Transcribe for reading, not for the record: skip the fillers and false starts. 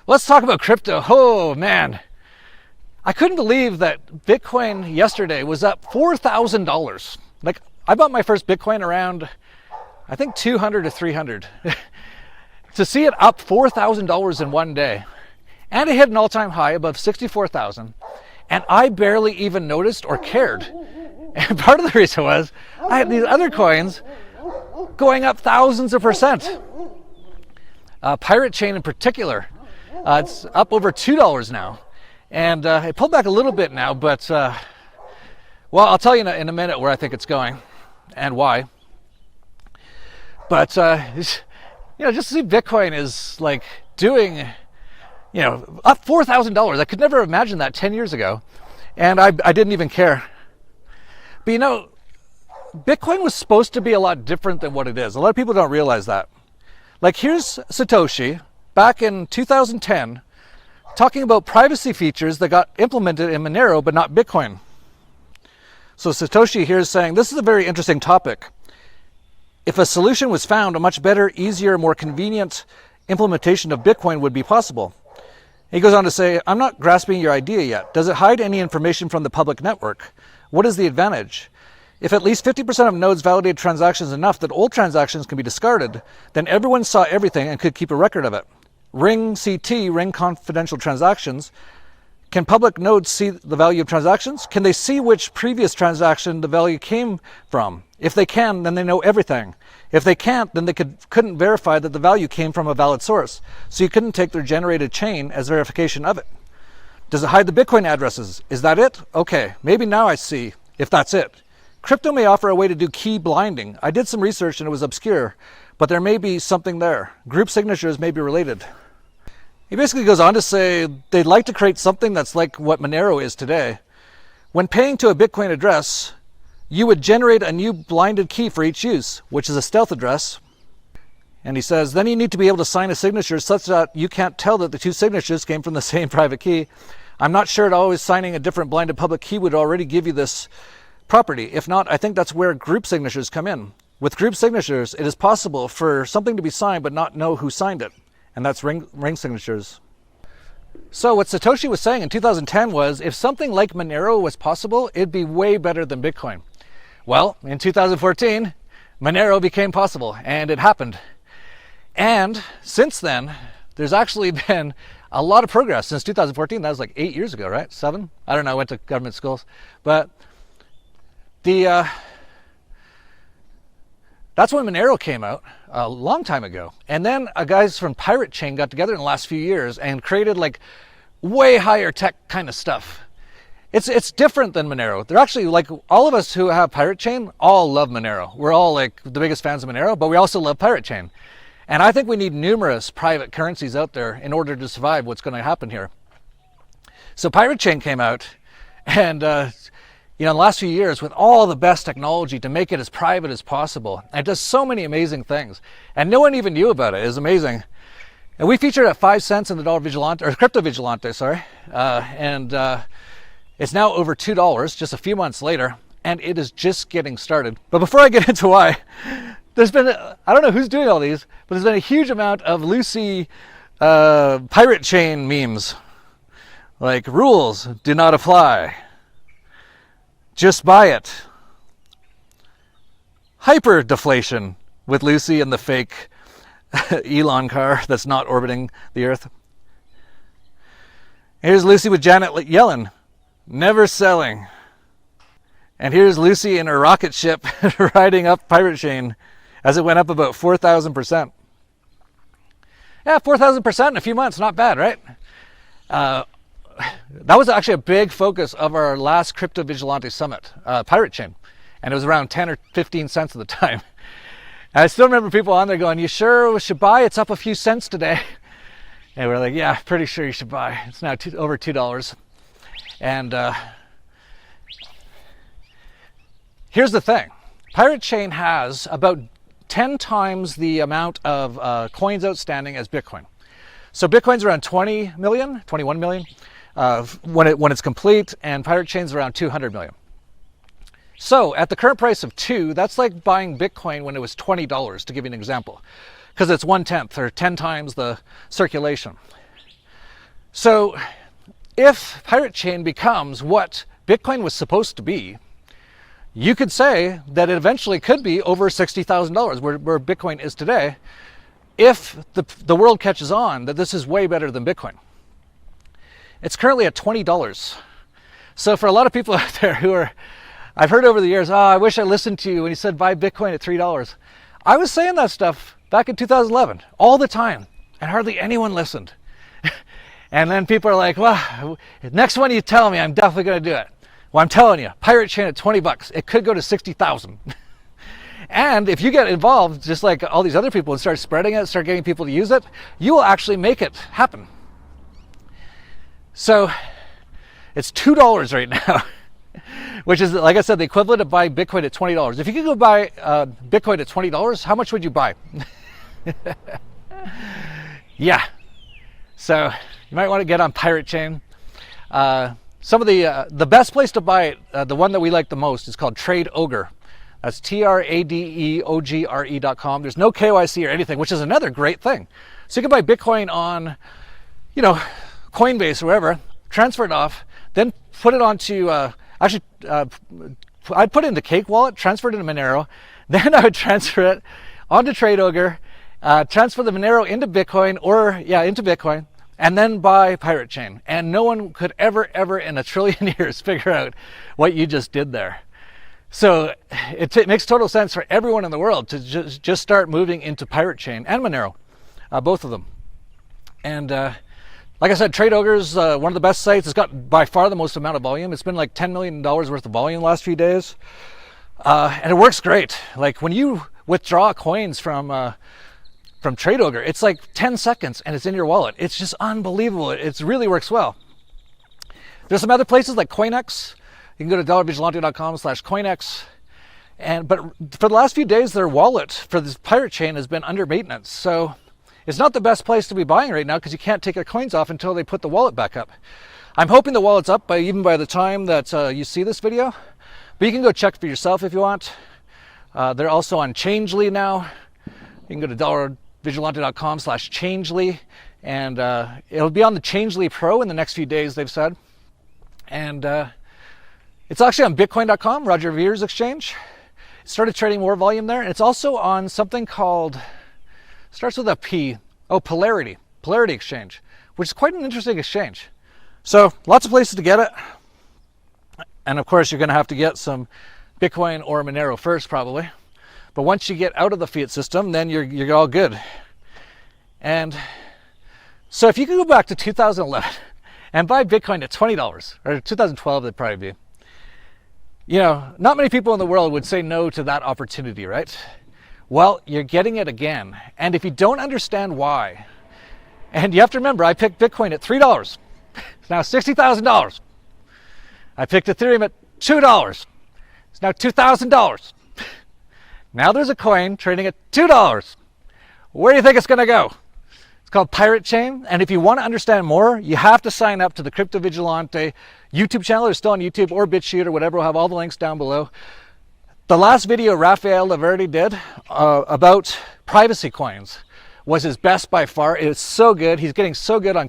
Let's talk about crypto. Oh man, I couldn't believe that Bitcoin yesterday was up $4,000. Like, I bought my first Bitcoin around, I think 200 to 300. To see it up $4,000 in one day, and it hit an all-time high above 64,000, and I barely even noticed or cared. And part of the reason was I had these other coins going up thousands of percent. PirateChain in particular, it's up over $2 now, and it pulled back a little bit now, but well, I'll tell you in a minute where I think it's going and why. But just to see Bitcoin is like doing, up $4,000. I could never imagine that 10 years ago, and I didn't even care. But Bitcoin was supposed to be a lot different than what it is. A lot of people don't realize that. Like, here's Satoshi back in 2010 talking about privacy features that got implemented in Monero but not Bitcoin. So Satoshi here is saying, this is a very interesting topic. If a solution was found, a much better, easier, more convenient implementation of Bitcoin would be possible. He goes on to say, I'm not grasping your idea yet. Does it hide any information from the public network? What is the advantage? If at least 50% of nodes validate transactions enough that old transactions can be discarded, then everyone saw everything and could keep a record of it. Ring CT, ring confidential transactions. Can public nodes see the value of transactions? Can they see which previous transaction the value came from? If they can, then they know everything. If they can't, then they couldn't verify that the value came from a valid source. So you couldn't take their generated chain as verification of it. Does it hide the Bitcoin addresses? Is that it? Okay, maybe now I see if that's it. Crypto may offer a way to do key blinding. I did some research and it was obscure, but there may be something there. Group signatures may be related. He basically goes on to say they'd like to create something that's like what Monero is today. When paying to a Bitcoin address, you would generate a new blinded key for each use, which is a stealth address. And he says, then you need to be able to sign a signature such that you can't tell that the two signatures came from the same private key. I'm not sure that always signing a different blinded public key would already give you this property. If not, I think that's where group signatures come in. With group signatures, it is possible for something to be signed but not know who signed it. And that's ring signatures. So what Satoshi was saying in 2010 was, if something like Monero was possible, it'd be way better than Bitcoin. Well, in 2014, Monero became possible, and it happened. And since then, there's actually been a lot of progress since 2014. That was like 8 years ago, right? 7? I don't know, I went to government schools. But that's when Monero came out a long time ago. And then guys from PirateChain got together in the last few years and created like way higher tech kind of stuff. It's different than Monero. They're actually, like, all of us who have PirateChain all love Monero. We're all like the biggest fans of Monero, but we also love PirateChain. And I think we need numerous private currencies out there in order to survive what's going to happen here. So PirateChain came out, and in the last few years, with all the best technology to make it as private as possible, and it does so many amazing things, and no one even knew about it. It's amazing. And we featured at 5 cents in the Dollar Vigilante, or Crypto Vigilante, sorry, and it's now over $2 just a few months later, and it is just getting started. But before I get into why, there's been, I don't know who's doing all these, but there's been a huge amount of Lucy PirateChain memes. Like, rules do not apply. Just buy it. Hyper deflation with Lucy and the fake Elon car that's not orbiting the Earth. Here's Lucy with Janet Yellen. Never selling. And here's Lucy in her rocket ship riding up PirateChain as it went up about 4,000%. Yeah, 4,000% in a few months, not bad, right? That was actually a big focus of our last Crypto Vigilante Summit, PirateChain. And it was around 10 or 15 cents at the time. And I still remember people on there going, you sure we should buy? It's up a few cents today. And we're like, yeah, pretty sure you should buy. It's now over $2. And here's the thing. PirateChain has about 10 times the amount of coins outstanding as Bitcoin. So Bitcoin's around 20 million, 21 million when it's complete, and PirateChain's around 200 million. So at the current price of 2, that's like buying Bitcoin when it was $20, to give you an example, because it's 1/10 or 10 times the circulation. So if PirateChain becomes what Bitcoin was supposed to be, you could say that it eventually could be over $60,000 where Bitcoin is today, if the world catches on that this is way better than Bitcoin. It's currently at $20. So for a lot of people out there who are, I've heard over the years, oh, I wish I listened to you when you said buy Bitcoin at $3. I was saying that stuff back in 2011 all the time, and hardly anyone listened. And then people are like, well, next one you tell me, I'm definitely going to do it. Well, I'm telling you, PirateChain at $20, it could go to 60,000. And if you get involved, just like all these other people, and start spreading it, start getting people to use it, you will actually make it happen. So it's $2 right now, which is, like I said, the equivalent of buying Bitcoin at $20. If you could go buy Bitcoin at $20, how much would you buy? Yeah. So you might want to get on PirateChain. Some of the best place to buy it, the one that we like the most, is called TradeOgre. That's TradeOgre.com. There's no KYC or anything, which is another great thing. So you can buy Bitcoin on, Coinbase or wherever, transfer it off, then put it onto, I'd put it into Cake Wallet, transfer it into Monero, then I would transfer it onto TradeOgre, transfer the Monero into Bitcoin, into Bitcoin, and then buy PirateChain. And no one could ever in a trillion years figure out what you just did there. So it makes total sense for everyone in the world to just start moving into PirateChain and Monero, both of them. And like I said, TradeOgre is one of the best sites. It's got by far the most amount of volume. It's been like $10 million worth of volume the last few days. And it works great. Like when you withdraw coins from TradeOgre, it's like 10 seconds and it's in your wallet. It's just unbelievable. It really works well. There's some other places like CoinEx. You can go to dollarvigilante.com/CoinEx. But for the last few days, their wallet for this PirateChain has been under maintenance. So it's not the best place to be buying right now because you can't take your coins off until they put the wallet back up. I'm hoping the wallet's up even by the time that you see this video. But you can go check for yourself if you want. They're also on Changely now. You can go to dollarvigilante.com/Changely, and it'll be on the Changely Pro in the next few days, they've said. And it's actually on Bitcoin.com, Roger Ver's exchange. It started trading more volume there, and it's also on something called, starts with a P, Polarity Exchange, which is quite an interesting exchange. So lots of places to get it. And of course, you're going to have to get some Bitcoin or Monero first, probably. But once you get out of the fiat system, then you're all good. And so if you could go back to 2011 and buy Bitcoin at $20, or 2012 it'd probably be, not many people in the world would say no to that opportunity, right? Well, you're getting it again. And if you don't understand why, and you have to remember, I picked Bitcoin at $3. It's now $60,000. I picked Ethereum at $2. It's now $2,000. Now there's a coin trading at $2. Where do you think it's going to go? It's called PirateChain. And if you want to understand more, you have to sign up to the Crypto Vigilante YouTube channel. It's still on YouTube or BitChute or whatever. We'll have all the links down below. The last video Rafael Laverty did about privacy coins was his best by far. It's so good. He's getting so good on